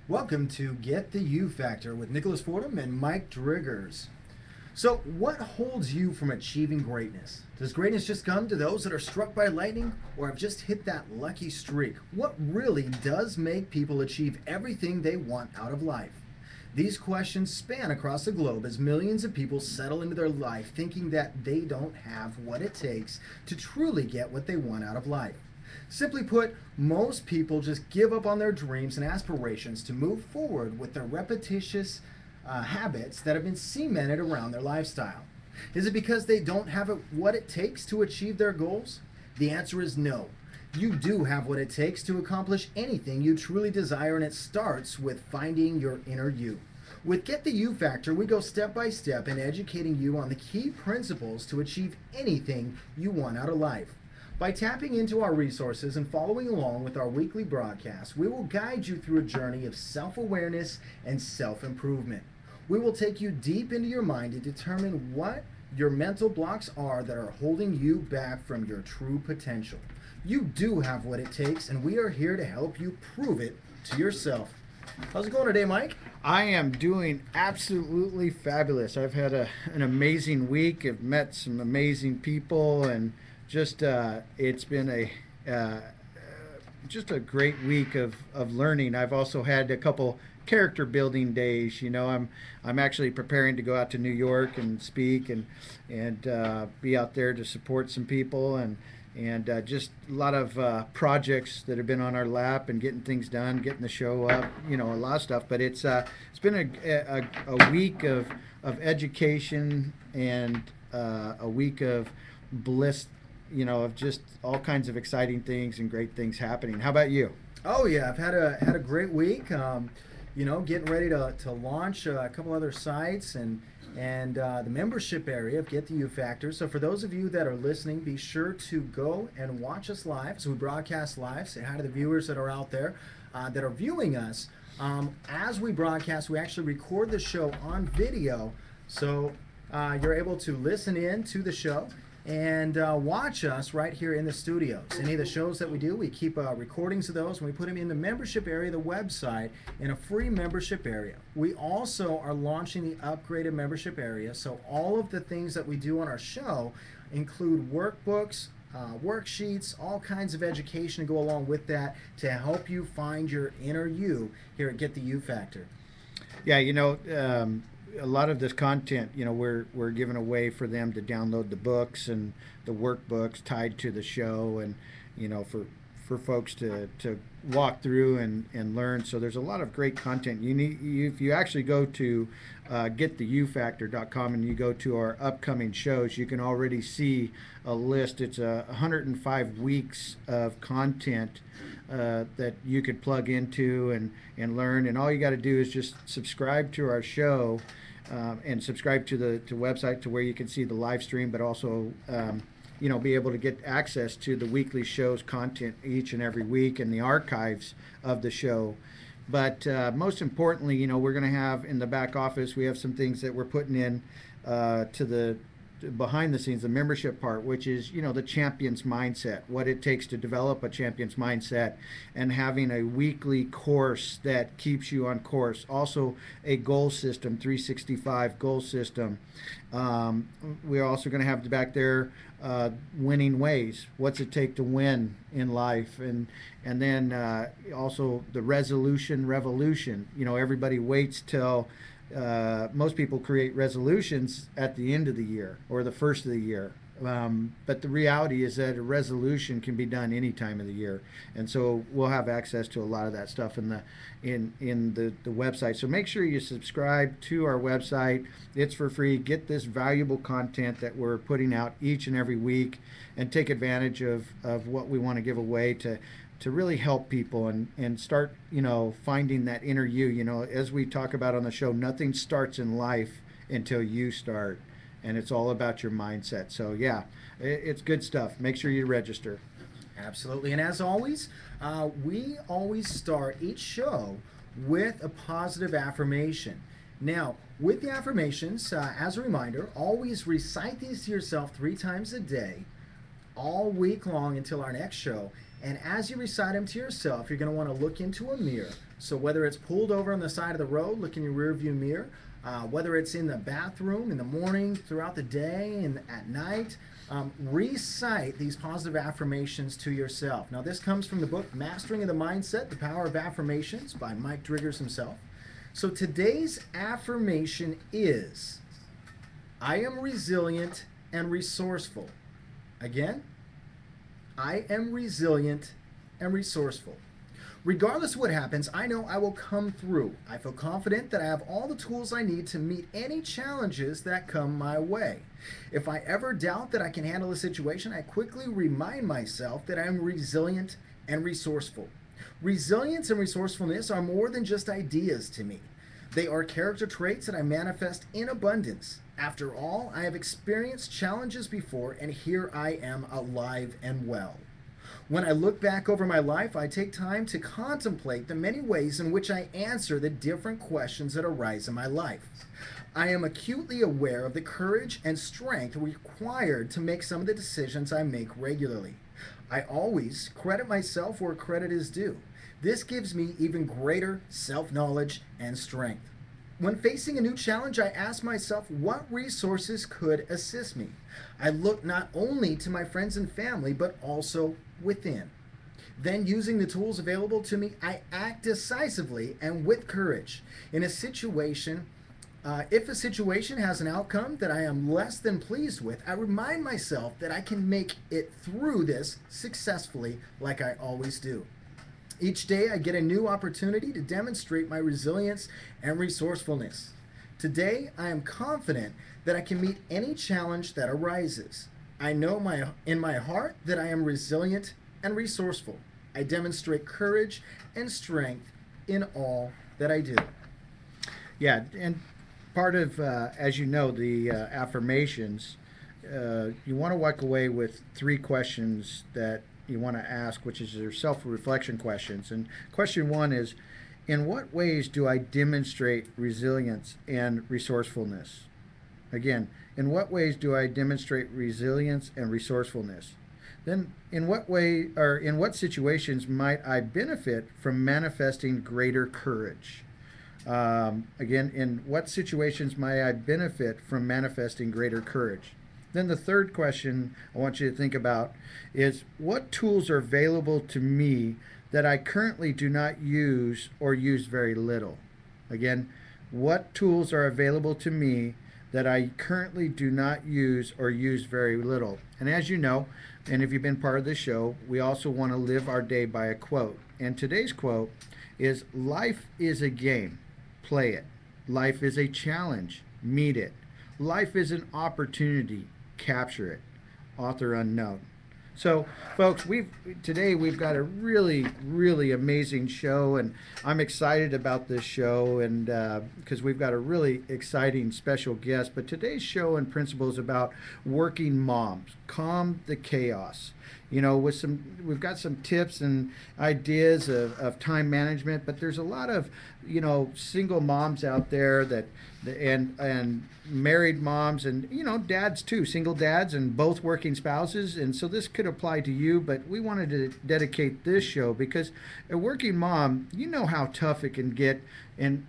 Welcome to Get the You Factor with Nicholas Fordham and Mike Driggers. So, what holds you from achieving greatness? Does greatness just come to those that are struck by lightning or have just hit that lucky streak? What really does make people achieve everything they want out of life? These questions span across the globe as millions of people settle into their life thinking that they don't have what it takes to truly get what they want out of life. Simply put, most people just give up on their dreams and aspirations to move forward with their repetitious habits that have been cemented around their lifestyle. Is it because they don't have what it takes to achieve their goals? The answer is no. You do have what it takes to accomplish anything you truly desire, and it starts with finding your inner you. With Get the You Factor, we go step by step in educating you on the key principles to achieve anything you want out of life. By tapping into our resources and following along with our weekly broadcast, we will guide you through a journey of self-awareness and self-improvement. We will take you deep into your mind to determine what your mental blocks are that are holding you back from your true potential. You do have what it takes, and we are here to help you prove it to yourself. How's it going today, Mike? I am doing absolutely fabulous. I've had an amazing week. I've met some amazing people, and just it's been just a great week of learning. I've also had a couple character building days. I'm actually preparing to go out to New York and speak and be out there to support some people and just a lot of projects that have been on our lap and getting things done, getting the show up, a lot of stuff. But it's been a week of education and a week of bliss, of just all kinds of exciting things and great things happening. How about you? Oh yeah, I've had a great week. Getting ready to launch a couple other sites and the membership area of Get the You Factor. So for those of you that are listening, be sure to go and watch us live. So we broadcast live. Say hi to the viewers that are out there that are viewing us. As we broadcast, we actually record the show on video, so you're able to listen in to the show and watch us right here in the studios. Any of the shows that we do, we keep recordings of those and we put them in the membership area of the website in a free membership area. We also are launching the upgraded membership area, so all of the things that we do on our show include workbooks, worksheets, all kinds of education to go along with that to help you find your inner you here at Get the You Factor. Yeah, a lot of this content, we're giving away for them to download the books and the workbooks tied to the show, and for folks to walk through and learn. So there's a lot of great content. If you actually go to GetTheYouFactor.com and you go to our upcoming shows, you can already see a list. It's 105 weeks of content that you could plug into and learn. And all you got to do is just subscribe to our show and subscribe to the website to where you can see the live stream, but also be able to get access to the weekly show's content each and every week and the archives of the show. But most importantly, we're going to have in the back office, we have some things that we're putting in to the behind the scenes, the membership part, which is the champion's mindset, what it takes to develop a champion's mindset, and having a weekly course that keeps you on course. Also a goal system, 365 goal system. We're also going to have back there winning ways, what's it take to win in life, and then also the resolution revolution. Everybody waits till most people create resolutions at the end of the year or the first of the year. But the reality is that a resolution can be done any time of the year. And so we'll have access to a lot of that stuff in the website. So make sure you subscribe to our website. It's for free. Get this valuable content that we're putting out each and every week and take advantage of what we want to give away to really help people and start, finding that inner you. As we talk about on the show, nothing starts in life until you start, and it's all about your mindset. So yeah, it's good stuff. Make sure you register. Absolutely. And as always, we always start each show with a positive affirmation. Now, with the affirmations, as a reminder, always recite these to yourself 3 times a day, all week long until our next show. And as you recite them to yourself, you're going to want to look into a mirror. So whether it's pulled over on the side of the road, look in your rear view mirror, whether it's in the bathroom in the morning, throughout the day, and at night, recite these positive affirmations to yourself. Now, this comes from the book Mastering the Mindset, The Power of Affirmations by Mike Driggers himself. So today's affirmation is, I am resilient and resourceful. Again, I am resilient and resourceful. Regardless of what happens, I know I will come through. I feel confident that I have all the tools I need to meet any challenges that come my way. If I ever doubt that I can handle a situation, I quickly remind myself that I am resilient and resourceful. Resilience and resourcefulness are more than just ideas to me. They are character traits that I manifest in abundance. After all, I have experienced challenges before, and here I am alive and well. When I look back over my life, I take time to contemplate the many ways in which I answer the different questions that arise in my life. I am acutely aware of the courage and strength required to make some of the decisions I make regularly. I always credit myself where credit is due. This gives me even greater self-knowledge and strength. When facing a new challenge, I ask myself what resources could assist me. I look not only to my friends and family, but also within. Then, using the tools available to me, I act decisively and with courage. In a situation, if a situation has an outcome that I am less than pleased with, I remind myself that I can make it through this successfully like I always do. Each day I get a new opportunity to demonstrate my resilience and resourcefulness. Today I am confident that I can meet any challenge that arises. I know in my heart that I am resilient and resourceful. I demonstrate courage and strength in all that I do. Yeah, and part of, as you know, the affirmations, you want to walk away with 3 questions that you want to ask, which is your self-reflection questions. And question 1 is, in what ways do I demonstrate resilience and resourcefulness? Again, in what ways do I demonstrate resilience and resourcefulness? Then, in what situations might I benefit from manifesting greater courage? Again, in what situations might I benefit from manifesting greater courage? Then the third question I want you to think about is, what tools are available to me that I currently do not use or use very little? Again, what tools are available to me that I currently do not use or use very little? And as you know, and if you've been part of the show, we also want to live our day by a quote. And today's quote is, life is a game. Play it. Life is a challenge. Meet it. Life is an opportunity. Capture it. Author unknown. So, folks, today we've got a really, really amazing show, and I'm excited about this show, and because we've got a really exciting special guest. But today's show in principle is about working moms. Calm the chaos. You know, we've got some tips and ideas of time management, but there's a lot of, single moms out there and married moms, and dads too, single dads and both working spouses. And so this could apply to you, but we wanted to dedicate this show because a working mom, you know how tough it can get, and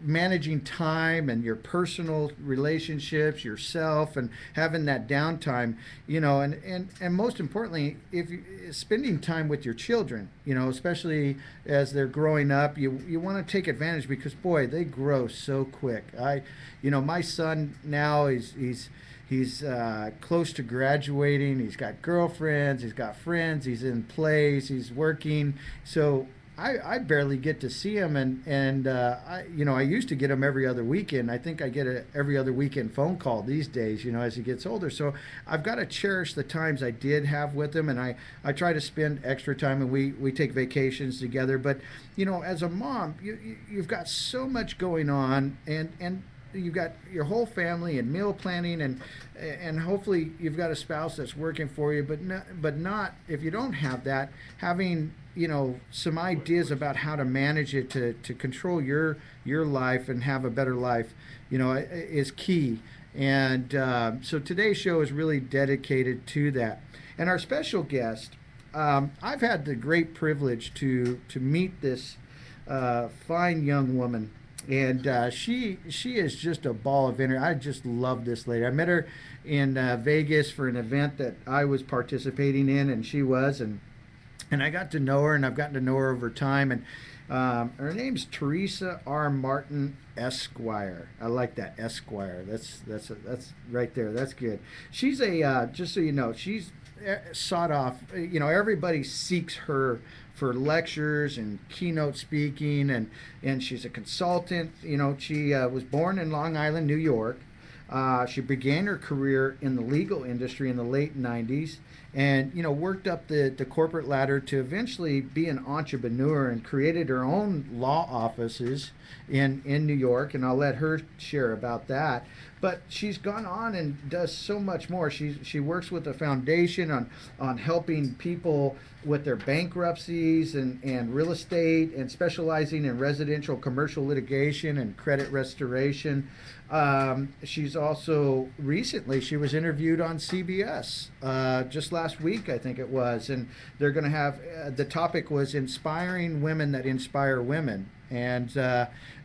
managing time and your personal relationships, yourself, and having that downtime, and most importantly, if you spending time with your children, especially as they're growing up, you want to take advantage, because boy, they grow so quick. My son now he's close to graduating. He's got girlfriends, he's got friends, he's in plays, he's working. So I barely get to see him, and I used to get him every other weekend. I think I get a every other weekend phone call these days, as he gets older. So I've got to cherish the times I did have with him, and I try to spend extra time, and we take vacations together. But as a mom, you've got so much going on, and you've got your whole family and meal planning, and hopefully you've got a spouse that's working for you, but not if you don't have that, having some ideas about how to manage it to control your life and have a better life is key. And so today's show is really dedicated to that. And our special guest I've had the great privilege to meet this fine young woman, and she is just a ball of energy. I just love this lady. I met her in Vegas for an event that I was participating in, and she was, and I got to know her, and I've gotten to know her over time. And her name's Teresa R. Martin Esquire. I like that Esquire. That's right there. That's good. She's a just so you know, she's sought off. You know, everybody seeks her for lectures and keynote speaking, and she's a consultant. You know, she was born in Long Island, New York. She began her career in the legal industry in the late 90s, and worked up the corporate ladder to eventually be an entrepreneur, and created her own law offices in New York, and I'll let her share about that. But she's gone on and does so much more. She works with a foundation on helping people with their bankruptcies and real estate, and specializing in residential commercial litigation and credit restoration. She's also recently, she was interviewed on CBS just last week, I think it was, and they're going to have the topic was inspiring women that inspire women, and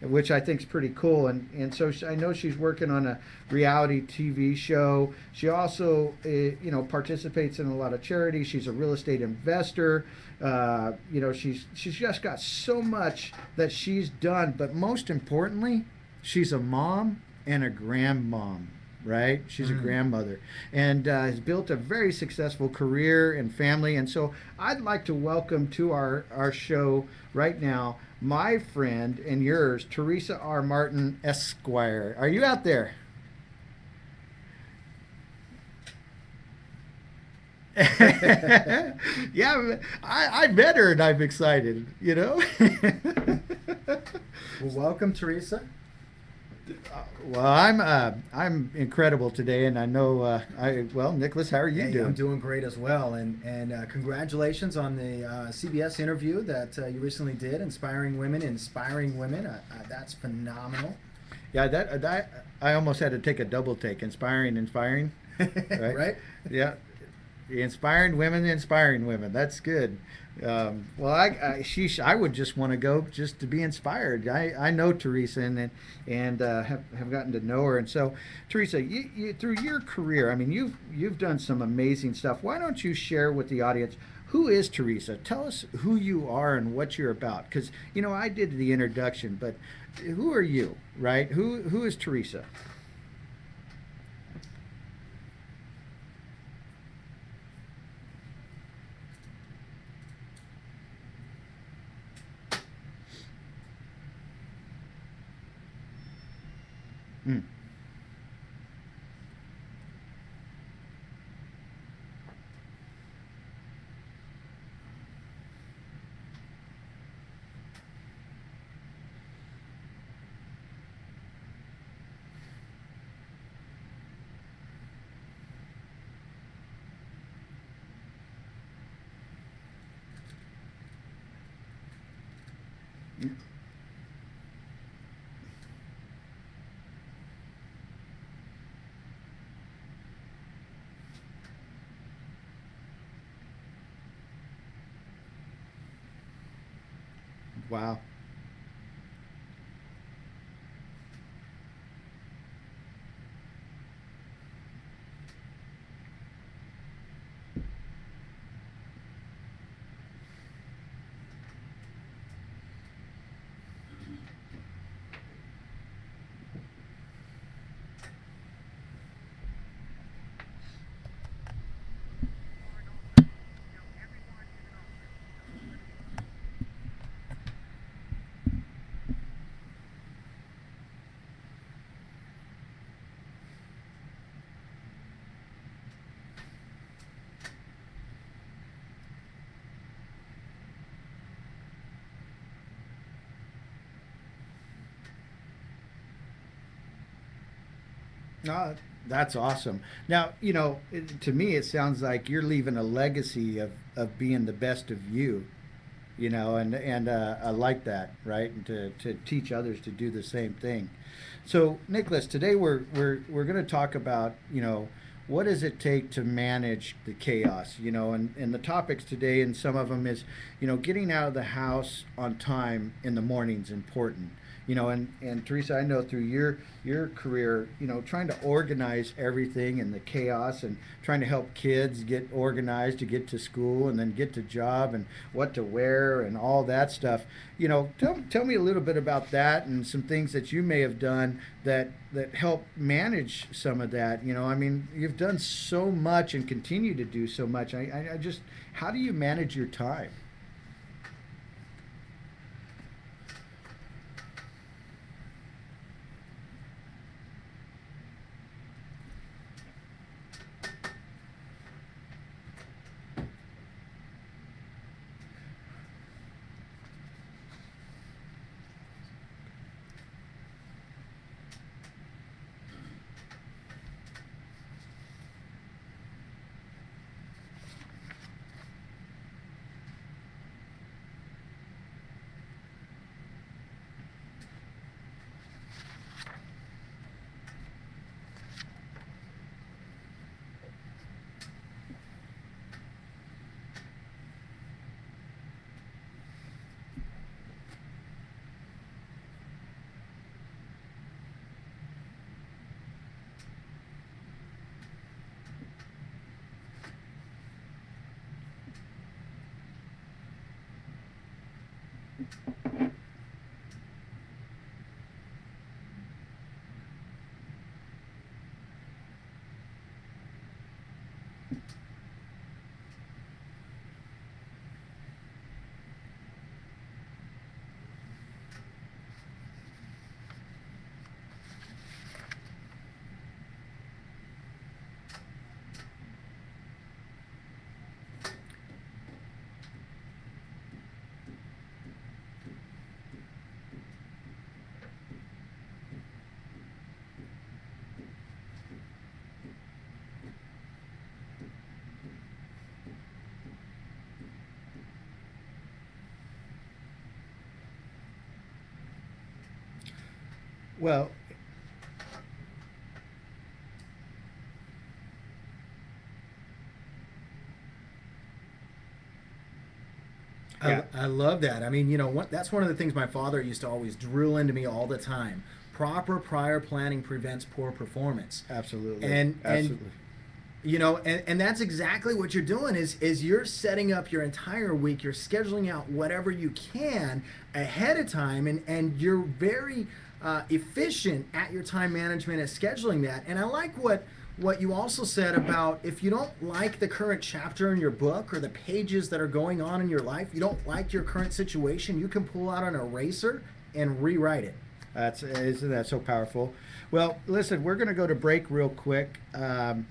which I think is pretty cool. And so I know she's working on a reality TV show. She also participates in a lot of charities. She's a real estate investor. She's just got so much that she's done, but most importantly, she's a mom and a grandmom, right? She's a grandmother, and has built a very successful career and family. And so I'd like to welcome to our show right now my friend and yours, Teresa R. Martin Esquire. Are you out there? Yeah, I met her and I'm excited, Well, welcome, Teresa. Well, I'm incredible today, and I know Nicholas, how are you doing? I'm doing great as well, and congratulations on the CBS interview that you recently did, inspiring women. That's phenomenal. Yeah, that I almost had to take a double take. Inspiring, right? Right? Yeah, inspiring women. That's good. Well, I would just want to go just to be inspired. I know Teresa, and have gotten to know her. And so, Teresa, you through your career, I mean, you've done some amazing stuff. Why don't you share with the audience, who is Teresa? Tell us who you are and what you're about. Because I did the introduction, but who are you, right? Who is Teresa? Mm. Wow. That's awesome. Now, to me, it sounds like you're leaving a legacy of being the best of you, and I like that, right? And to teach others to do the same thing. So, Nicholas, today we're going to talk about, what does it take to manage the chaos? And the topics today, and some of them is, getting out of the house on time in the morning is important. And Teresa, I know through your career, trying to organize everything and the chaos, and trying to help kids get organized to get to school and then get to job and what to wear and all that stuff. Tell me a little bit about that and some things that you may have done that help manage some of that. I mean, you've done so much and continue to do so much. I just, how do you manage your time? Well, yeah, I love that. I mean, that's one of the things my father used to always drill into me all the time. Proper prior planning prevents poor performance. absolutely, And absolutely. and that's exactly what you're doing is you're setting up your entire week. You're scheduling out whatever you can ahead of time, and you're very efficient at your time management and scheduling that. And I like what you also said about, if you don't like the current chapter in your book or the pages that are going on in your life, you don't like your current situation, you can pull out an eraser and rewrite it. Isn't that so powerful? Well, listen, we're going to go to break real quick, and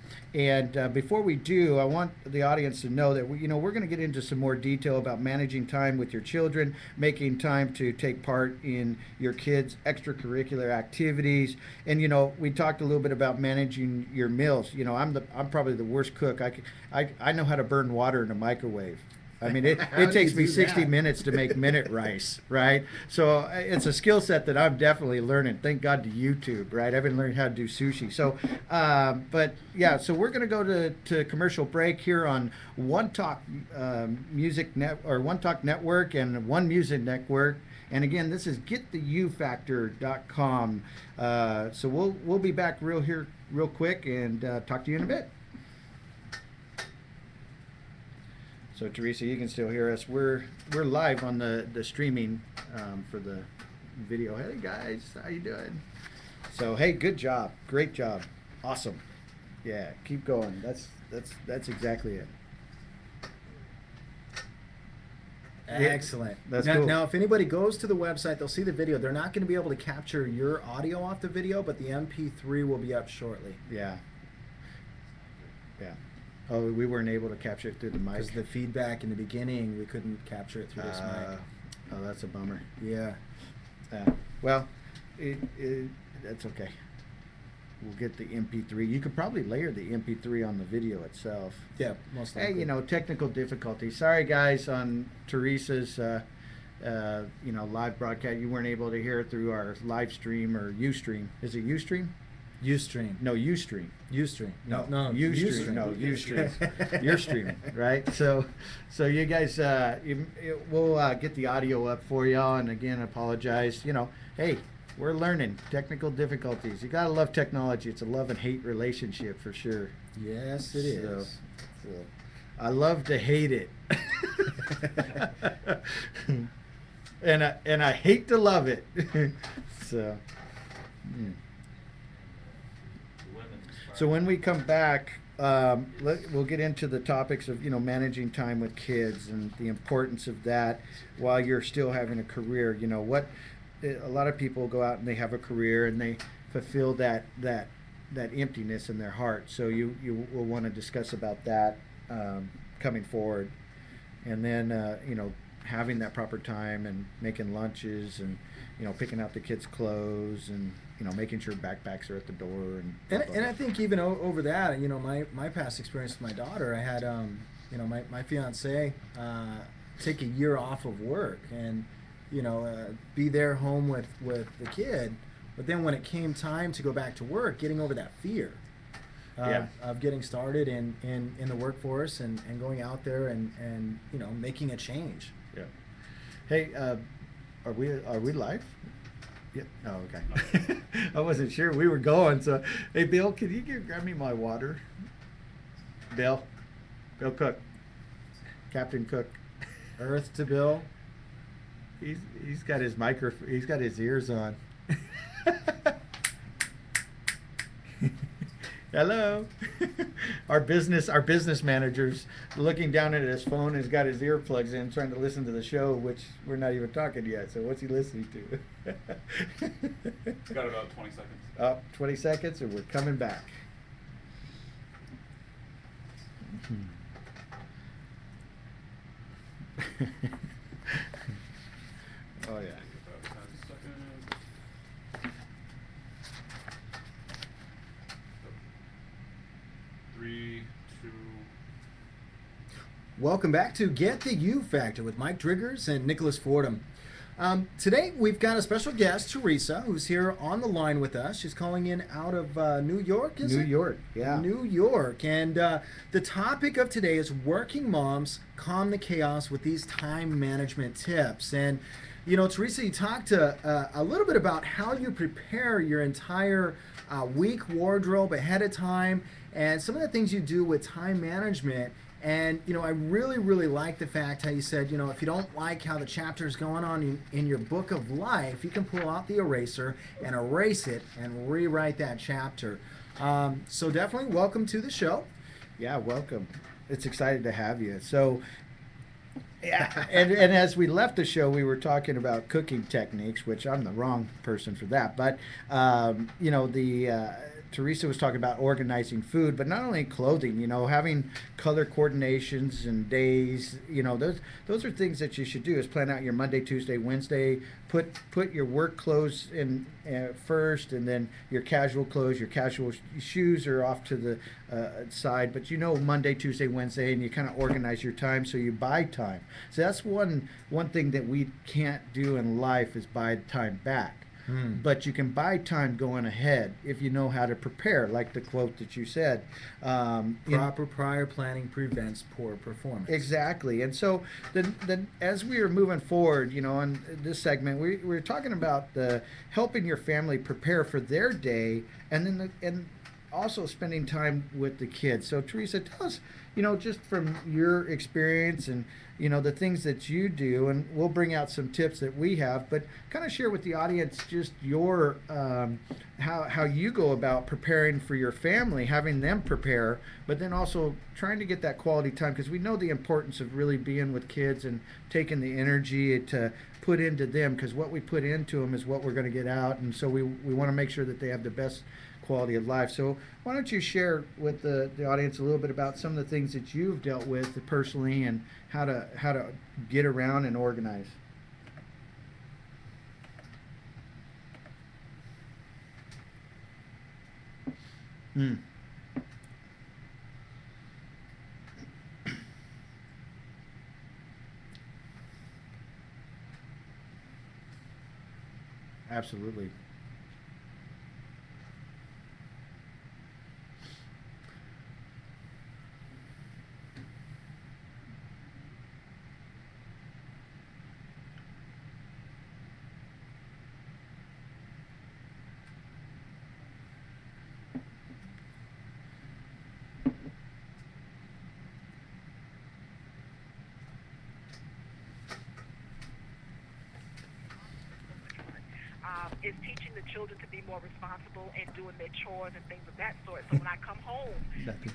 before we do, I want the audience to know that we're going to get into some more detail about managing time with your children, making time to take part in your kids' extracurricular activities, and we talked a little bit about managing your meals. I'm probably the worst cook. I know how to burn water in a microwave. I mean, it How do takes you me do 60 that? minutes to make minute rice, right? So it's a skill set that I'm definitely learning. Thank God to YouTube, right? I've been learning how to do sushi. So, but yeah, so we're going to go to commercial break here on One Talk Music Net, or One Talk Network, and One Music Network. And again, this is GetTheYouFactor.com. So we'll be back real quick, and talk to you in a bit. So Teresa, you can still hear us. We're live on the streaming for the video. Hey guys, how you doing? So hey, good job, great job, awesome. Yeah, keep going. That's exactly it. Excellent. That's now, cool. now, if anybody goes to the website, they'll see the video. They're not going to be able to capture your audio off the video, but the MP3 will be up shortly. Yeah. Yeah. Oh, we weren't able to capture it through the mic. Because the feedback in the beginning, we couldn't capture it through this mic. Oh, that's a bummer. Yeah. Well, that's okay. We'll get the MP3. You could probably layer the MP3 on the video itself. Yeah, most likely. Hey, technical difficulties. Sorry, guys, on Teresa's, live broadcast. You weren't able to hear it through our live stream or Ustream. Is it Ustream? Ustream. No, Ustream. Ustream. No, No. Ustream. No, Ustream. You're streaming, right? So you guys, we'll get the audio up for y'all. And again, apologize. Hey, we're learning technical difficulties. You gotta love technology. It's a love and hate relationship for sure. Yes, it is. So, I love to hate it, and I hate to love it. So. So when we come back, we'll get into the topics of managing time with kids and the importance of that while you're still having a career. A lot of people go out and they have a career and they fulfill that emptiness in their heart. So you will want to discuss about that coming forward, and then having that proper time and making lunches and picking out the kids' clothes and making sure backpacks are at the door and I think even over that, my past experience with my daughter, I had my fiance take a year off of work and be there home with the kid, but then when it came time to go back to work, getting over that fear of getting started in the workforce and going out there and making a change. Yeah. Hey, are we live? Yeah. Oh, okay. I wasn't sure we were going. So, hey, Bill, can you grab me my water? Bill Cook, Captain Cook. Earth to Bill. He's got his microphone. He's got his ears on. Hello. Our business manager's looking down at his phone and has got his earplugs in trying to listen to the show, which we're not even talking yet. So what's he listening to? Got about 20 seconds. 20 seconds and we're coming back. Oh yeah. About 10 seconds. Three, two. Welcome back to Get the You Factor with Mike Driggers and Nicholas Fordham. Today we've got a special guest, Teresa, who's here on the line with us. She's calling in out of New York, is it? New York, yeah. New York. And the topic of today is working moms calm the chaos with these time management tips. And, Teresa, you talked a little bit about how you prepare your entire week wardrobe ahead of time and some of the things you do with time management. And, I really, really like the fact how you said, if you don't like how the chapter is going on in your book of life, you can pull out the eraser and erase it and rewrite that chapter. So definitely welcome to the show. Yeah, welcome. It's excited to have you. So, yeah, and as we left the show, we were talking about cooking techniques, which I'm the wrong person for that. But, Teresa was talking about organizing food, but not only clothing, having color coordinations and days, those are things that you should do is plan out your Monday, Tuesday, Wednesday, put your work clothes in first, and then your casual clothes, your casual shoes are off to the side, but Monday, Tuesday, Wednesday, and you kind of organize your time so you buy time. So that's one thing that we can't do in life is buy time back. But you can buy time going ahead if you know how to prepare, like the quote that you said. Proper prior planning prevents poor performance. Exactly. And so then as we are moving forward, in this segment, we're talking about helping your family prepare for their day and also spending time with the kids. So Teresa, tell us, just from your experience and the things that you do, and we'll bring out some tips that we have, but kind of share with the audience just your how you go about preparing for your family, having them prepare, but then also trying to get that quality time, because we know the importance of really being with kids and taking the energy to put into them, because what we put into them is what we're going to get out, and so we want to make sure that they have the best quality of life. So why don't you share with the audience a little bit about some of the things that you've dealt with personally and how to get around and organize. Absolutely. is teaching the children to be more responsible and doing their chores and things of that sort. So when I come home, Nothing.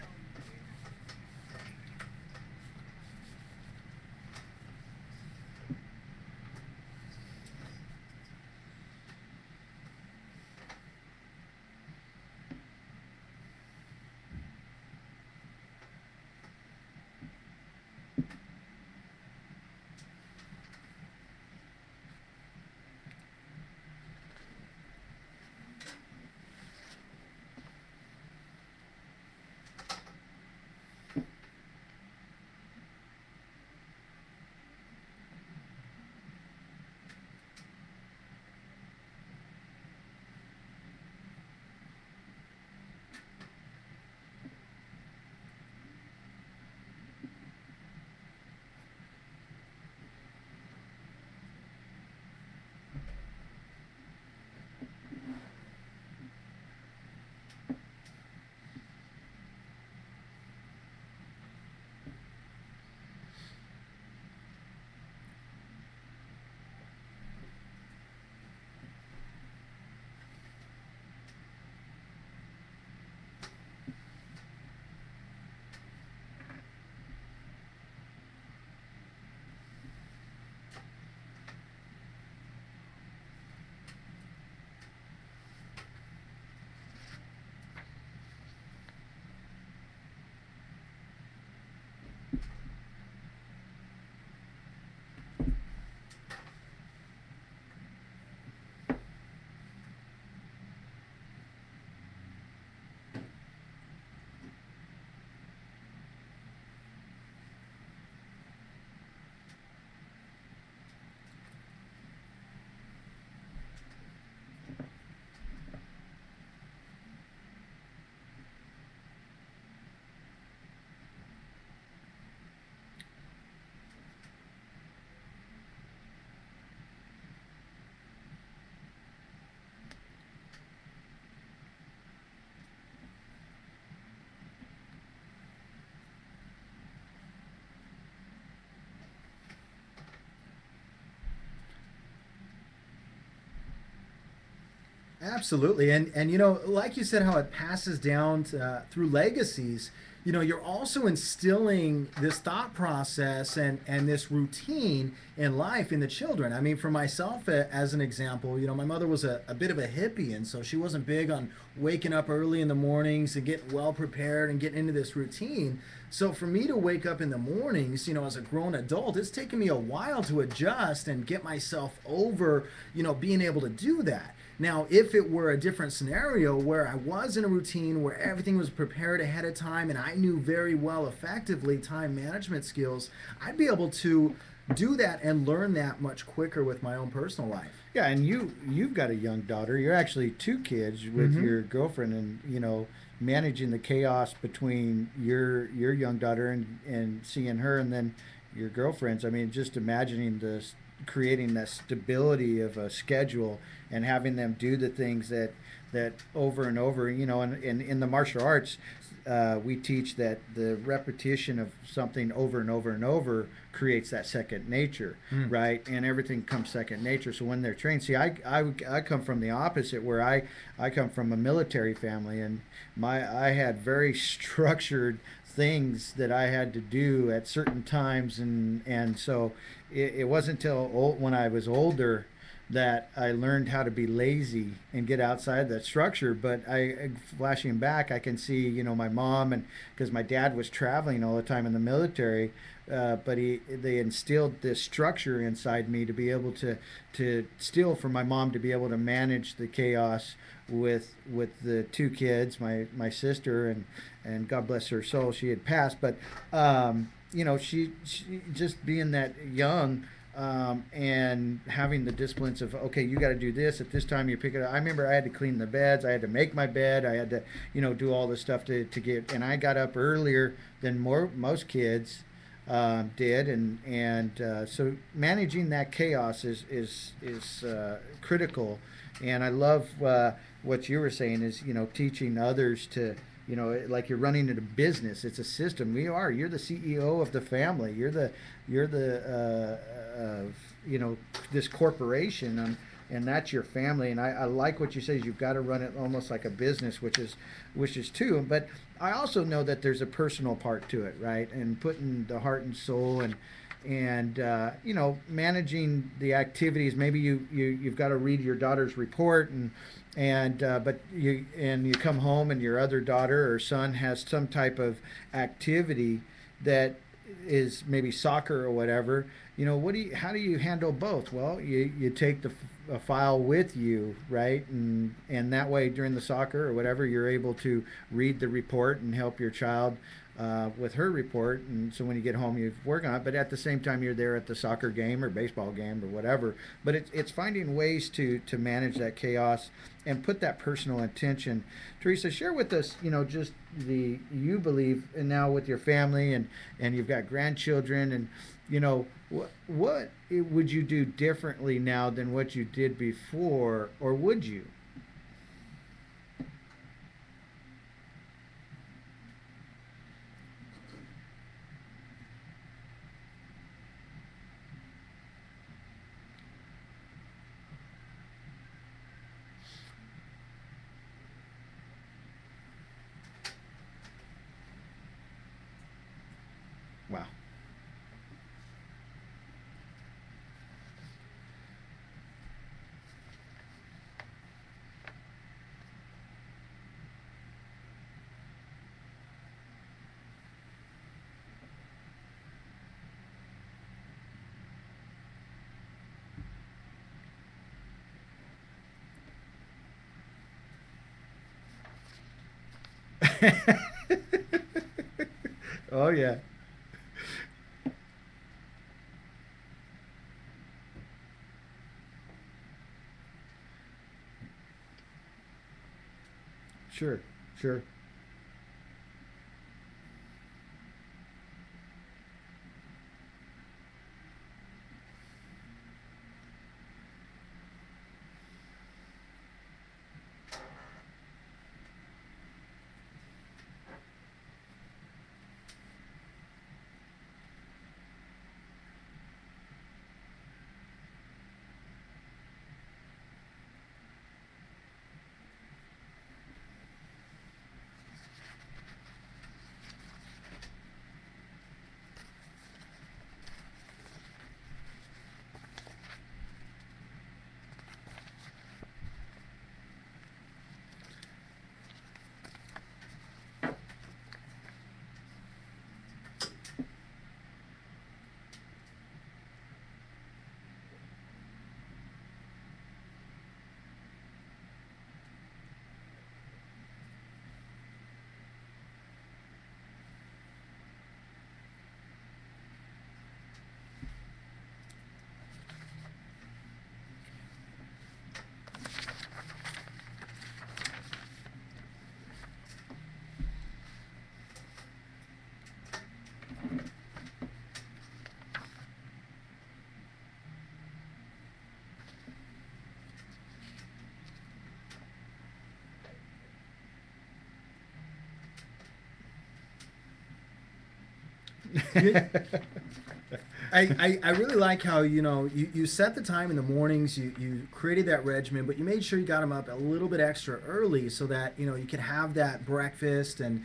Absolutely, and like you said, how it passes down through legacies. You're also instilling this thought process and this routine in life in the children. I mean, for myself, as an example, my mother was a bit of a hippie, and so she wasn't big on waking up early in the mornings and getting well prepared and getting into this routine. So for me to wake up in the mornings, as a grown adult, it's taken me a while to adjust and get myself over, being able to do that. Now, if it were a different scenario where I was in a routine where everything was prepared ahead of time and I knew very well effectively time management skills, I'd be able to do that and learn that much quicker with my own personal life. Yeah, and you've got a young daughter. You're actually two kids with your girlfriend, and managing the chaos between your young daughter and seeing her, and then your girlfriend's. I mean, just imagining this, creating that stability of a schedule and having them do the things that over and over. And in the martial arts, we teach that the repetition of something over and over and over creates that second nature, right? And everything comes second nature. So when they're trained, see, I come from the opposite, where I come from a military family, and I had very structured things that I had to do at certain times, and so it wasn't until when I was older that I learned how to be lazy and get outside that structure. But flashing back, I can see, my mom, and because my dad was traveling all the time in the military, but they instilled this structure inside me to be able to still, for my mom to be able to manage the chaos with the two kids, my sister, and God bless her soul, she had passed, but she just being that young, and having the disciplines of, okay, you got to do this at this time, you pick it up. I remember I had to clean the beds, I had to make my bed, I had to do all this stuff to get, and I got up earlier than most kids did, and so managing that chaos is critical. And I love what you were saying is, teaching others to, like you're running a business. It's a system. You're the CEO of the family. You're the this corporation, and that's your family. And I like what you say is you've got to run it almost like a business, which is too. But I also know that there's a personal part to it, right? And putting the heart and soul and managing the activities. Maybe you've got to read your daughter's report but you come home and your other daughter or son has some type of activity that is maybe soccer or whatever. How do you handle both? Well, you take a file with you, right? And that way during the soccer or whatever, you're able to read the report and help your child with her report. And so when you get home, you work on it. But at the same time, you're there at the soccer game or baseball game or whatever. But it's finding ways to manage that chaos and put that personal intention. Teresa, share with us, just you believe, and now with your family and you've got grandchildren, and what would you do differently now than what you did before, or would you? Wow. Oh yeah. Sure, sure. I really like how you set the time in the mornings, you created that regimen, but you made sure you got them up a little bit extra early so that you could have that breakfast and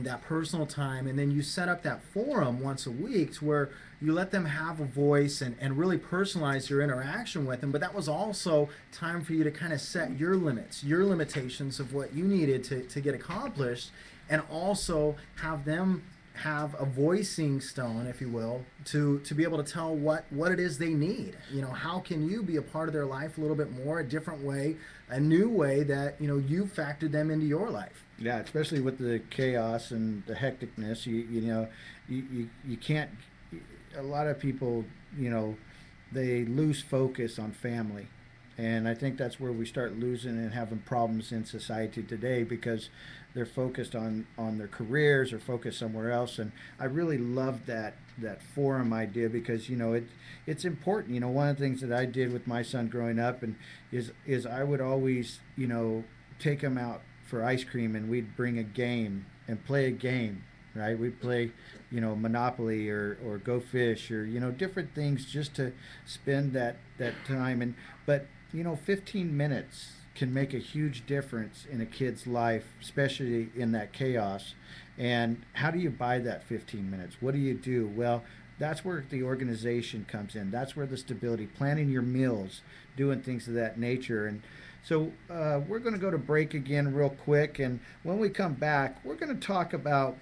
that personal time, and then you set up that forum once a week to where you let them have a voice and really personalize your interaction with them. But that was also time for you to kind of set your limits, your limitations of what you needed to get accomplished, and also have them have a voicing stone, if you will, to be able to tell what it is they need. How can you be a part of their life a little bit more, a different way, a new way that you factored them into your life. Yeah, especially with the chaos and the hecticness, you can't. A lot of people, they lose focus on family, and I think that's where we start losing and having problems in society today because they're focused on their careers or focused somewhere else. And I really love that forum idea because it's important. One of the things that I did with my son growing up is I would always take him out for ice cream, and we'd bring a game and play a game. right? We'd play, Monopoly or Go Fish or, different things just to spend that time. But, 15 minutes can make a huge difference in a kid's life, especially in that chaos. And how do you buy that 15 minutes? What do you do? Well, that's where the organization comes in. That's where the stability, planning your meals, doing things of that nature. And so we're going to go to break again real quick. And when we come back, we're going to talk about,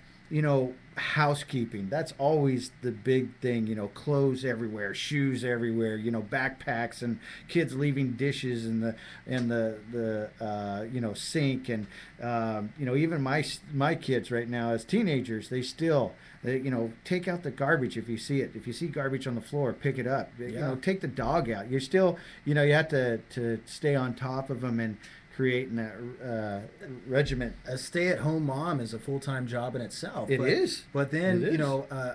housekeeping. That's always the big thing, clothes everywhere, shoes everywhere, backpacks, and kids leaving dishes in the sink. And, even my kids right now as teenagers, they still, take out the garbage if you see it. If you see garbage on the floor, pick it up. Yeah. Take the dog out. You're still, you have to stay on top of them and creating that regiment. A stay-at-home mom is a full-time job in itself. It is. But then, It is.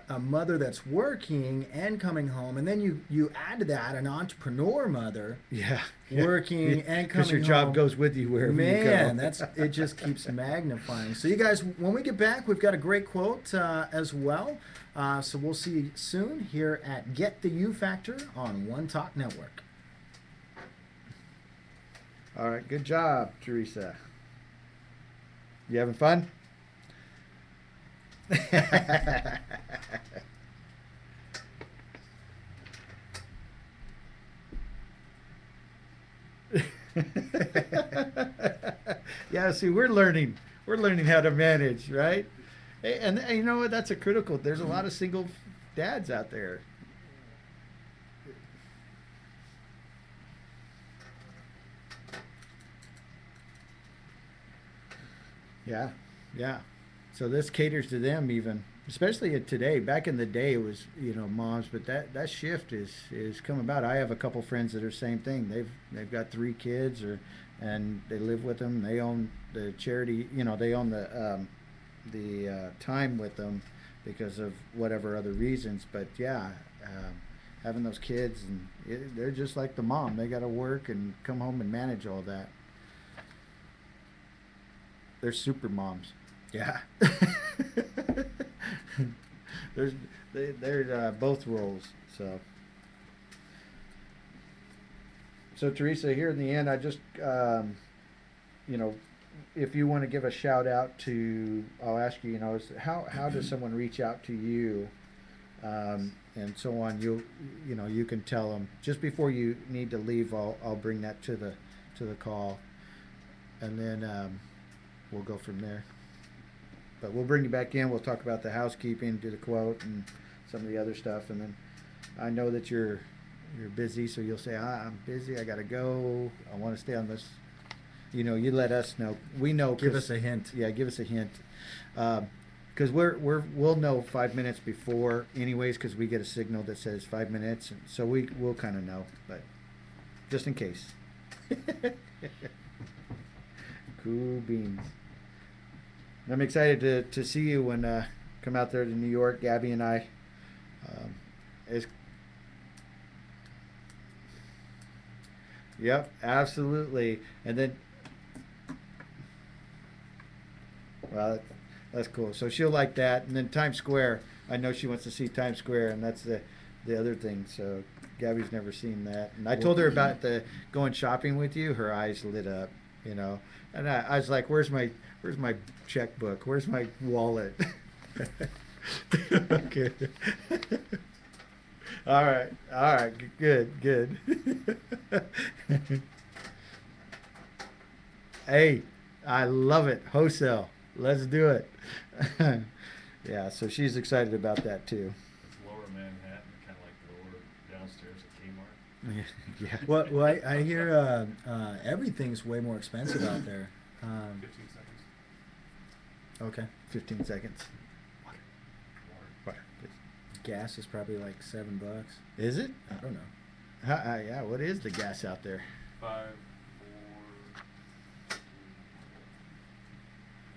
a mother that's working and coming home, and then you add to that an entrepreneur mother Yeah. working and coming Because your home. job goes with you wherever you go. Man, it just keeps magnifying. So you guys, when we get back, we've got a great quote as well. So we'll see you soon here at Get the You Factor on One Talk Network. All right. Good job, Teresa. You having fun? Yeah, see, we're learning how to manage, right? And you know what? That's a critical. There's a lot of single dads out there. Yeah, yeah. So this caters to them even, especially today. Back in the day, it was moms, but that shift is come about. I have a couple friends that are same thing. They've got 3 kids, and they live with them. They own the charity. They own the time with them because of whatever other reasons. But yeah, having those kids, and they're just like the mom. They got to work and come home and manage all that. They're super moms. Yeah. They're both roles. So Teresa, here in the end, I just if you want to give a shout out to, I'll ask you, how does someone reach out to you, and so on. You can tell them just before you need to leave. I'll bring that to the call, and then we'll go from there. But we'll bring you back in. We'll talk about the housekeeping, do the quote, and some of the other stuff. And then I know that you're busy, so you'll say, I'm busy. I got to go. I want to stay on this. You let us know. We know. Give us a hint. Yeah, give us a hint. Because we'll know 5 minutes before, anyways, because we get a signal that says 5 minutes, and so we'll kind of know. But just in case. Cool beans. I'm excited to see you when come out there to New York, Gabby and I. Yep, absolutely. And then, well, that's cool. So she'll like that. And then Times Square, I know she wants to see Times Square, and that's the other thing. So Gabby's never seen that. And I told her about the going shopping with you. Her eyes lit up, And I was like, "Where's my checkbook? Where's my wallet?" Okay. All right, good. Hey, I love it. Wholesale. Let's do it. Yeah, so she's excited about that too. It's lower Manhattan, kind of like lower downstairs at Kmart. Yeah. Well, I hear everything's way more expensive out there. 15 seconds. Okay. 15 seconds. Water, please. Gas is probably like $7. Is it? I don't know. Yeah, what is the gas out there? 5, 4.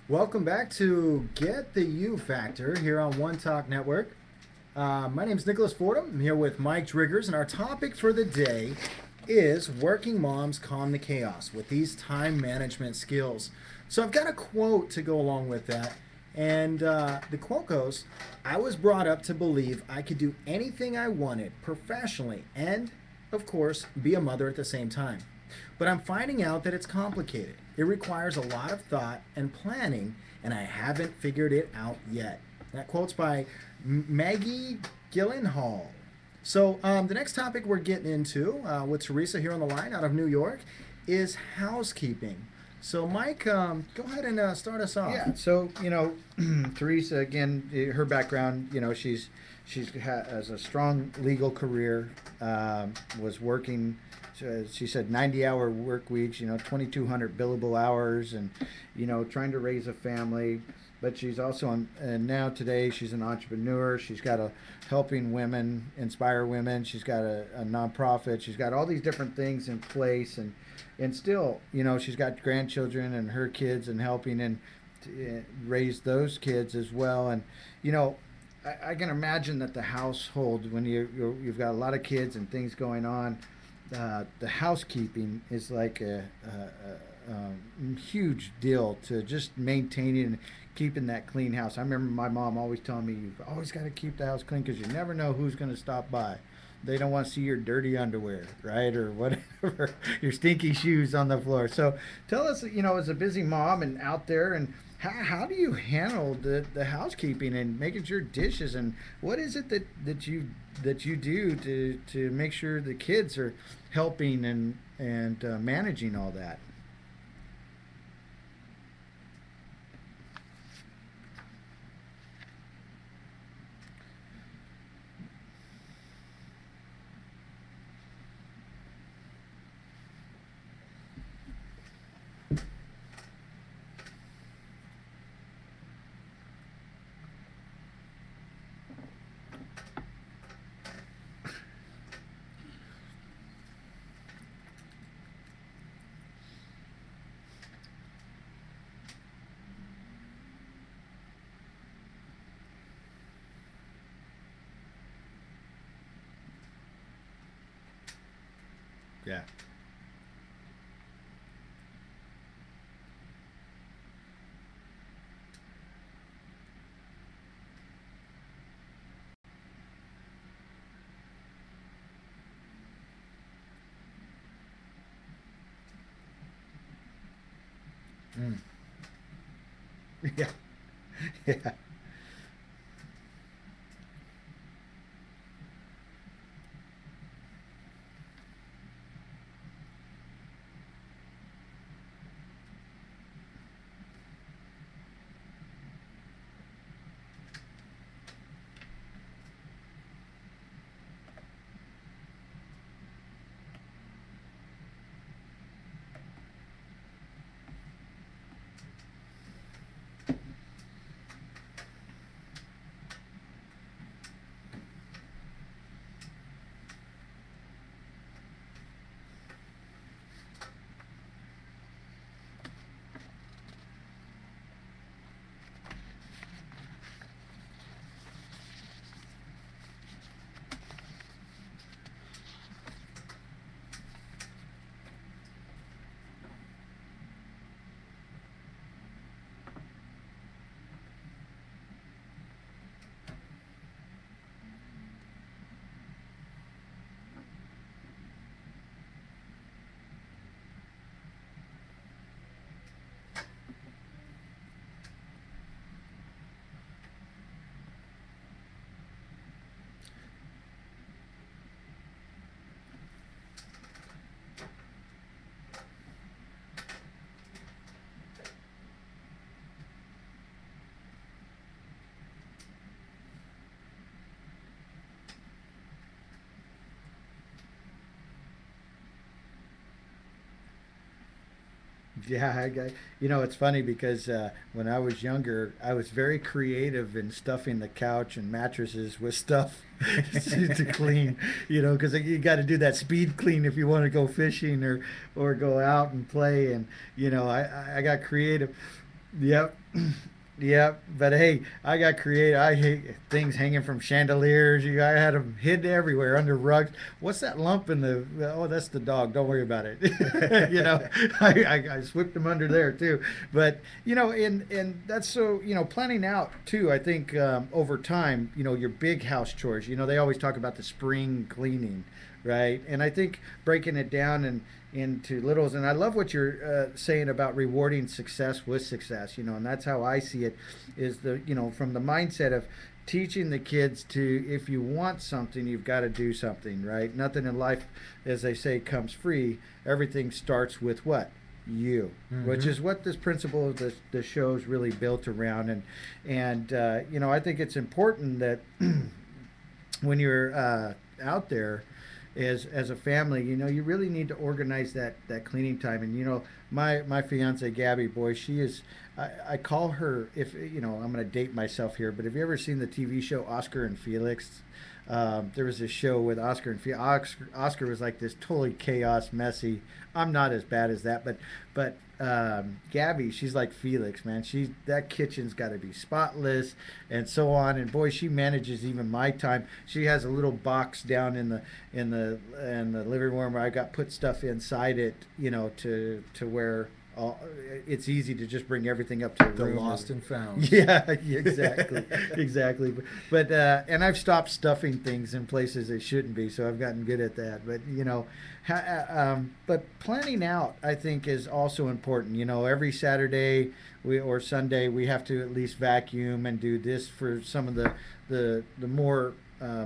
Welcome back to Get the You Factor here on One Talk Network. My name is Nicholas Fordham. I'm here with Mike Driggers, and our topic for the day is working moms calm the chaos with these time management skills. So I've got a quote to go along with that, And the quote goes, I was brought up to believe I could do anything I wanted professionally and, of course, be a mother at the same time. But I'm finding out that it's complicated. It requires a lot of thought and planning, and I haven't figured it out yet. That quote's by Maggie Gyllenhaal. So the next topic we're getting into with Teresa here on the line out of New York is housekeeping. So Mike, go ahead and start us off. Yeah. So Teresa, again, her background, she's has a strong legal career. Was working. She said 90-hour work weeks. 2,200 billable hours, and trying to raise a family. But she's also and now today she's an entrepreneur. She's got a helping women, inspire women. She's got a nonprofit. She's got all these different things in place, and still, she's got grandchildren and her kids and helping and raise those kids as well. And I can imagine that the household, when you've got a lot of kids and things going on, the housekeeping is like a huge deal to just maintaining and keeping that clean house. I remember my mom always telling me, you've always got to keep the house clean because you never know who's going to stop by. They don't want to see your dirty underwear, right, or whatever, your stinky shoes on the floor. So tell us, as a busy mom and out there, and how do you handle the housekeeping and making sure dishes, and what is it that you do to make sure the kids are helping and managing all that? Yeah. Mm. Yeah. Yeah. Yeah, it's funny because when I was younger, I was very creative in stuffing the couch and mattresses with stuff to clean, because you got to do that speed clean if you want to go fishing or go out and play. And, I got creative. Yep. Yeah, but hey, I got creative. I hate things hanging from chandeliers. I had them hidden everywhere under rugs. What's that lump in the? Oh, that's the dog. Don't worry about it. I swept them under there too. But and that's so planning out too. I think over time, your big house chores. They always talk about the spring cleaning, right? And I think breaking it down and into littles. And I love what you're saying about rewarding success with success. And that's how I see it. Is from the mindset of teaching the kids to, if you want something, you've got to do something, right? Nothing in life, as they say, comes free. Everything starts with what? You, which is what this principle of the show is really built around. And I think it's important that when you're out there as a family, you really need to organize that cleaning time. And my fiance Gabby, boy, she is. I call her, if I'm going to date myself here, but have you ever seen the TV show Oscar and Felix? There was a show with Oscar and Felix. Oscar was like this totally chaos, messy. I'm not as bad as that, but Gabby, she's like Felix, man. That kitchen's got to be spotless, and so on. And boy, she manages even my time. She has a little box down in the living room where I got put stuff inside it, to where it's easy to just bring everything up to the room. Lost and found. Yeah, exactly, exactly. But and I've stopped stuffing things in places they shouldn't be, so I've gotten good at that. But but planning out, I think, is also important. Every Saturday or Sunday we have to at least vacuum and do this for some of the more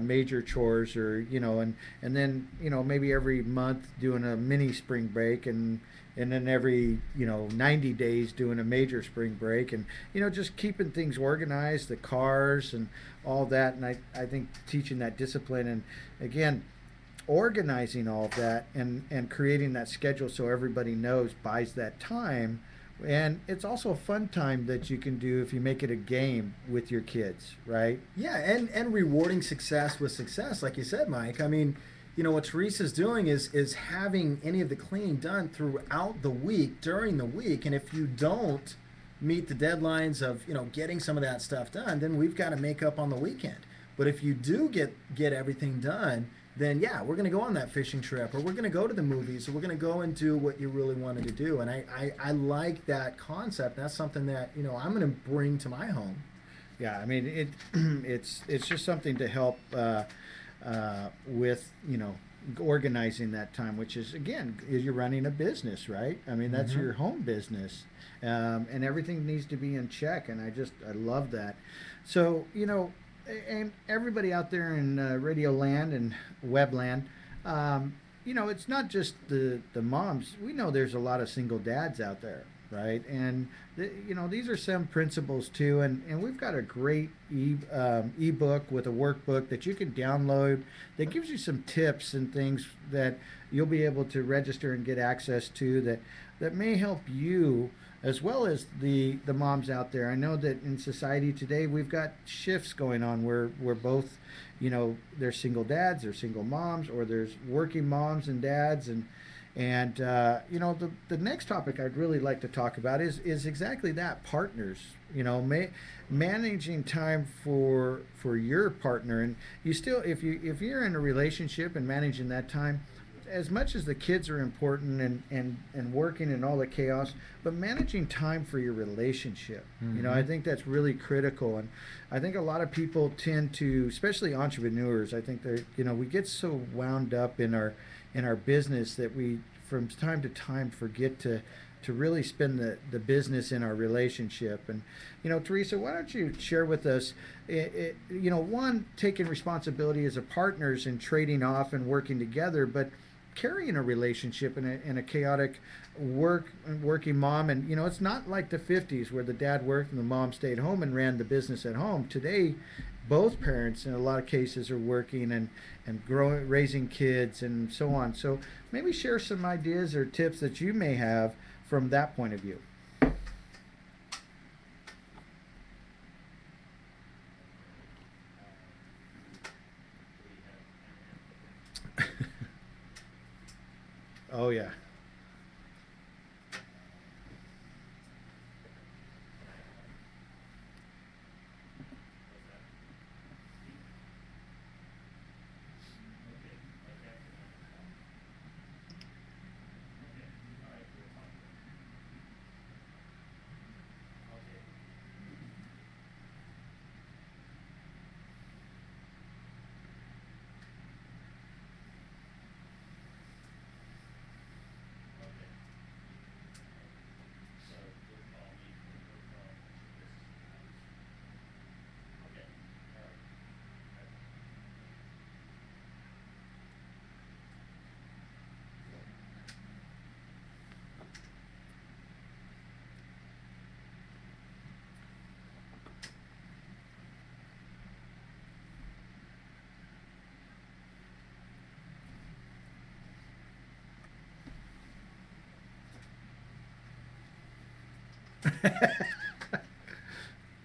major chores, or and then maybe every month doing a mini spring break, and then every 90 days doing a major spring break, and just keeping things organized, the cars and all that. And I think teaching that discipline, and again organizing all of that, and creating that schedule so everybody knows, buys that time. And it's also a fun time that you can do if you make it a game with your kids, right? Yeah, and rewarding success with success, like you said, Mike. I mean, what Teresa's doing is having any of the cleaning done throughout the week, during the week. And if you don't meet the deadlines of getting some of that stuff done, then we've got to make up on the weekend. But if you do get everything done, then yeah, we're going to go on that fishing trip, or we're going to go to the movies, or we're going to go and do what you really wanted to do. And I like that concept. That's something that I'm going to bring to my home. Yeah, I mean it's just something to help with organizing that time, which is, again, you're running a business, right? I mean, that's your home business, and everything needs to be in check. And I love that. So and everybody out there in radio land and web land, it's not just the moms. We know there's a lot of single dads out there, right? And these are some principles too. And we've got a great ebook with a workbook that you can download that gives you some tips and things that you'll be able to register and get access to, that may help you as well as the moms out there. I know that in society today we've got shifts going on where both, there's single dads, there's single moms, or there's working moms and dads, and the next topic I'd really like to talk about is exactly that, partners. Managing time for your partner. And you still, if you're in a relationship and managing that time, as much as the kids are important and working and all the chaos, but managing time for your relationship, I think that's really critical. And I think a lot of people tend to, especially entrepreneurs, I think that we get so wound up in our business that we from time to time forget to really spend the business in our relationship. And Teresa, why don't you share with us one, taking responsibility as a partners and trading off and working together, but carrying a relationship in a chaotic working mom. And it's not like the 50s where the dad worked and the mom stayed home and ran the business at home. Today both parents in a lot of cases are working and growing, raising kids and so on. So maybe share some ideas or tips that you may have from that point of view. Oh yeah.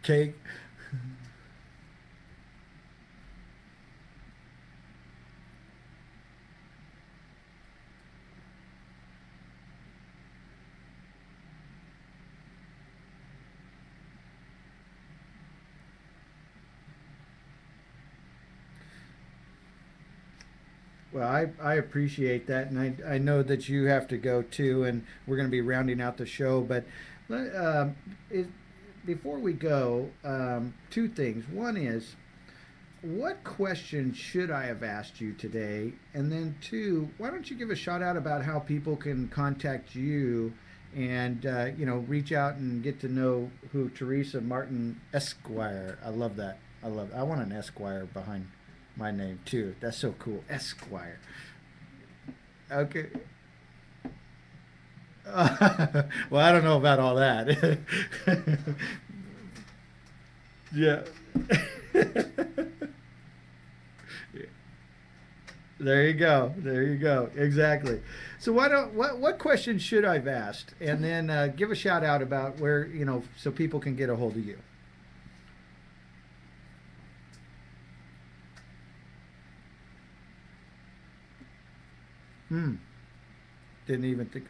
Cake. Well, I appreciate that, and I know that you have to go too, and we're going to be rounding out the show. But it, before we go, two things. One is, what question should I have asked you today? And then two, why don't you give a shout out about how people can contact you and reach out and get to know who Teresa Martin Esquire. I love that. I want an Esquire behind my name too. That's so cool. Esquire. Okay. Well, I don't know about all that. Yeah. There you go. There you go. Exactly. So what questions should I've asked? And then give a shout out about where, so people can get a hold of you. Didn't even think.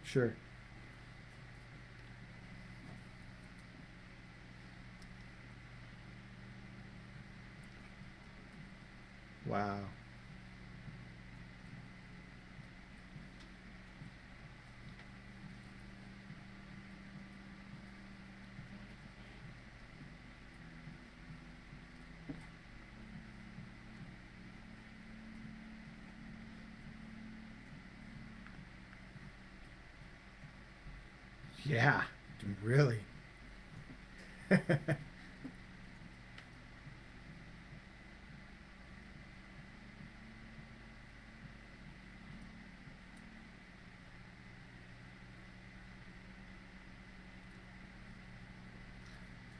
Sure. Wow. Yeah. Really?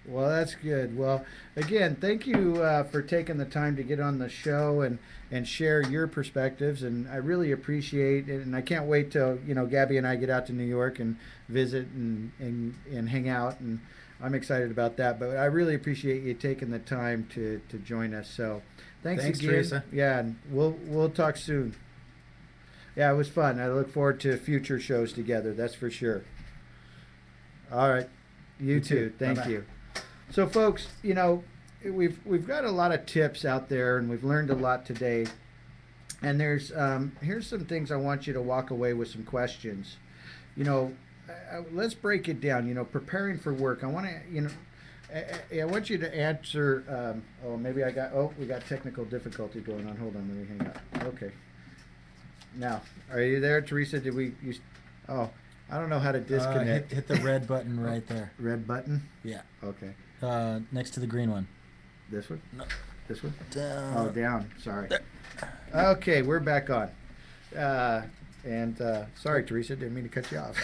Well, that's good. Well, again, thank you for taking the time to get on the show and share your perspectives. And I really appreciate it. And I can't wait till, Gabby and I get out to New York and visit and hang out. And I'm excited about that. But I really appreciate you taking the time to join us. So thanks again. Teresa. Yeah, and we'll talk soon. Yeah, it was fun. I look forward to future shows together. That's for sure. All right. You too. Thank Bye-bye. you. So, folks, we've got a lot of tips out there, and we've learned a lot today. And here's some things I want you to walk away with, some questions. Let's break it down. Preparing for work. I want to, I want you to answer. We got technical difficulty going on. Hold on, let me hang up. Okay. Now, are you there, Teresa? Oh, I don't know how to disconnect. Hit the red button right there. Red button? Yeah. Okay. Next to the green one. This one? No. This one? Down. Oh, down. Sorry. Okay, we're back on. Sorry, Teresa, didn't mean to cut you off.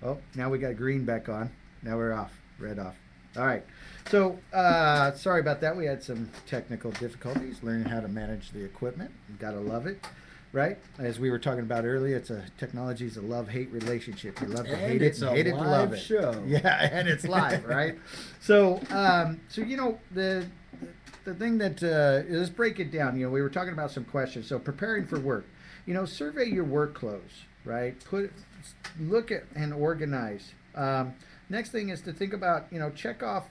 Oh, now we got green back on. Now we're off. Red off. All right. So, sorry about that. We had some technical difficulties learning how to manage the equipment. Gotta love it. Right? As we were talking about earlier, technology's a love-hate relationship. You love to hate it, and hate it to love it. Show. Yeah, and it's live, right? So, the thing that let's break it down. We were talking about some questions. So, preparing for work. Survey your work clothes, right? Look at and organize. Next thing is to think about, check off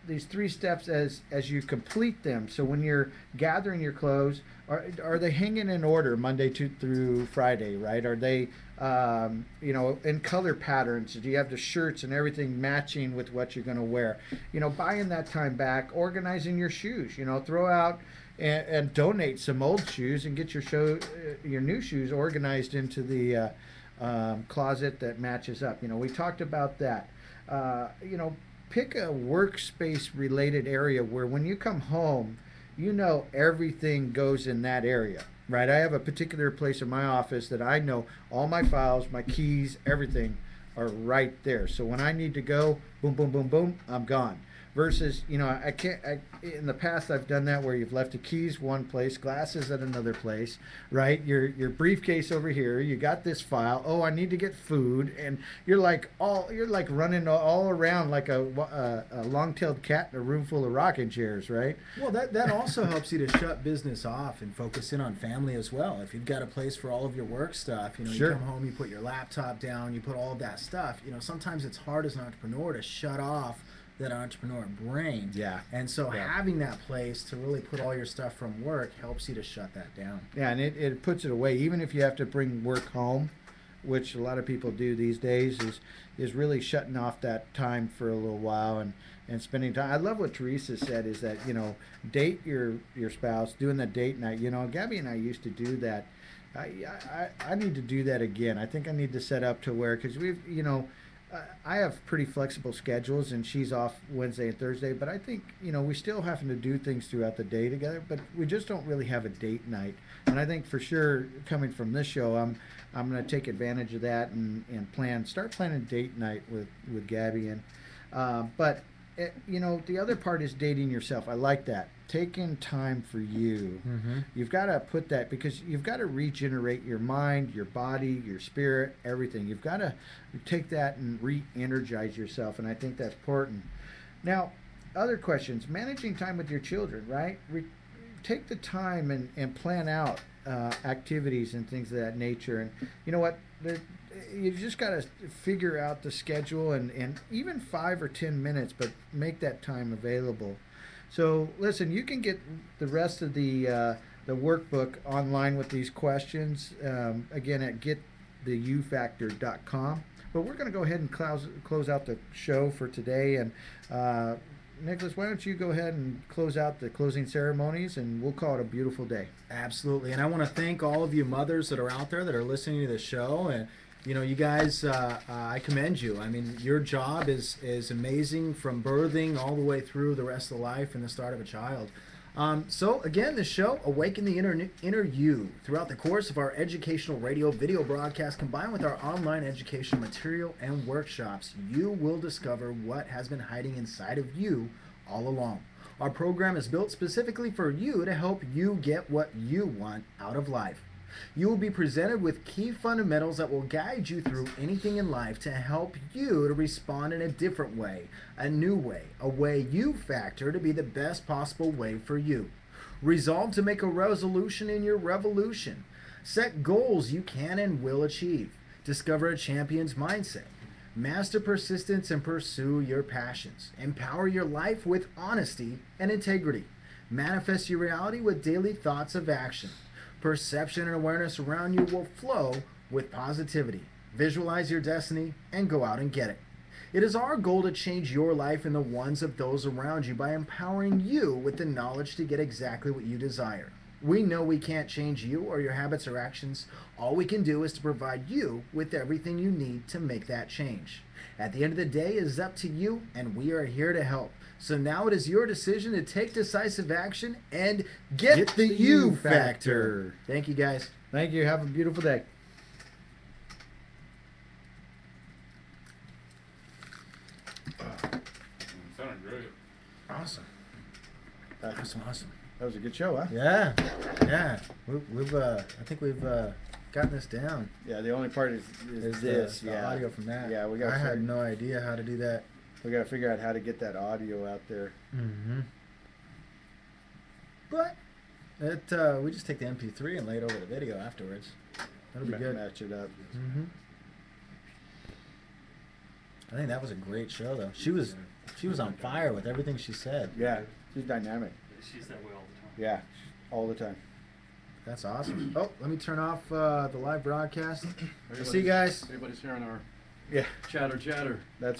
these 3 steps as you complete them. So when you're gathering your clothes, are they hanging in order Monday through Friday, right? Are they in color patterns? Do you have the shirts and everything matching with what you're going to wear? Buying that time back, organizing your shoes. Throw out and donate some old shoes and get your new shoes organized into the closet that matches up. We talked about that. Pick a workspace related area where when you come home, everything goes in that area, right? I have a particular place in my office that I know all my files, my keys, everything are right there. So when I need to go, boom, boom, boom, boom, I'm gone. versus, you know, in the past I've done that where you've left the keys one place, glasses at another place, right? Your briefcase over here, you got this file. Oh, I need to get food, and you're like running all around like a long-tailed cat in a room full of rocking chairs, right? Well, that also helps you to shut business off and focus in on family as well. If you've got a place for all of your work stuff, you know, Sure. you come home, you put your laptop down, you put all of that stuff. You know, sometimes it's hard as an entrepreneur to shut off that entrepreneur brain. Yeah. And so Yeah. having that place to really put all your stuff from work helps you to shut that down. Yeah, and it puts it away. Even if you have to bring work home, which a lot of people do these days, is really shutting off that time for a little while and spending time. I love what Teresa said, is that, you know, date your spouse, doing the date night. You know, Gabby and I used to do that. I need to do that again. I think I need to set up to where, because we've, you know, I have pretty flexible schedules, and she's off Wednesday and Thursday, but I think, you know, we still having to do things throughout the day together, but we just don't really have a date night. And I think for sure, coming from this show, I'm going to take advantage of that and start planning date night with Gabby. But you know, the other part is dating yourself. I like that. Taking time for you. Mm-hmm. You've got to put that, because you've got to regenerate your mind, your body, your spirit, everything. You've got to take that and re-energize yourself, and I think that's important. Now, other questions. Managing time with your children, right? Take the time and plan out activities and things of that nature. And you know what? You just got to figure out the schedule, and even 5 or 10 minutes, but make that time available. So listen, you can get the rest of the workbook online with these questions, again at GetTheYouFactor.com. But we're going to go ahead and close out the show for today. And Nicholas, why don't you go ahead and close out the closing ceremonies, and we'll call it a beautiful day. Absolutely. And I want to thank all of you mothers that are out there that are listening to the show. And, you know, you guys, I commend you. I mean, your job is amazing, from birthing all the way through the rest of life and the start of a child. So again, the show, Awaken the Inner You, throughout the course of our educational radio video broadcast, combined with our online education material and workshops, you will discover what has been hiding inside of you all along. Our program is built specifically for you to help you get what you want out of life. You will be presented with key fundamentals that will guide you through anything in life to help you to respond in a different way, a new way, a way you factor to be the best possible way for you. Resolve to make a resolution in your revolution. Set goals you can and will achieve. Discover a champion's mindset. Master persistence and pursue your passions. Empower your life with honesty and integrity. Manifest your reality with daily thoughts of action. Perception and awareness around you will flow with positivity. Visualize your destiny and go out and get it. It is our goal to change your life and the ones of those around you by empowering you with the knowledge to get exactly what you desire. We know we can't change you or your habits or actions. All we can do is to provide you with everything you need to make that change. At the end of the day, it is up to you, and we are here to help. So now it is your decision to take decisive action and get the you factor. Thank you, guys. Thank you. Have a beautiful day. Sounded great. Awesome. Awesome. That was a good show, huh? Yeah. We've I think we've gotten this down. Yeah, the only part is this. The audio from that. Yeah, we got. I had no idea how to do that. We got to figure out how to get that audio out there. Mm-hmm. But we just take the MP3 and lay it over the video afterwards. That'll be good. Match it up. Mm-hmm. I think that was a great show, though. She was on fire with everything she said. Yeah, she's dynamic. She's that way all the time. Yeah, all the time. That's awesome. Oh, let me turn off the live broadcast. See you guys. Everybody's hearing our Yeah, chatter. that's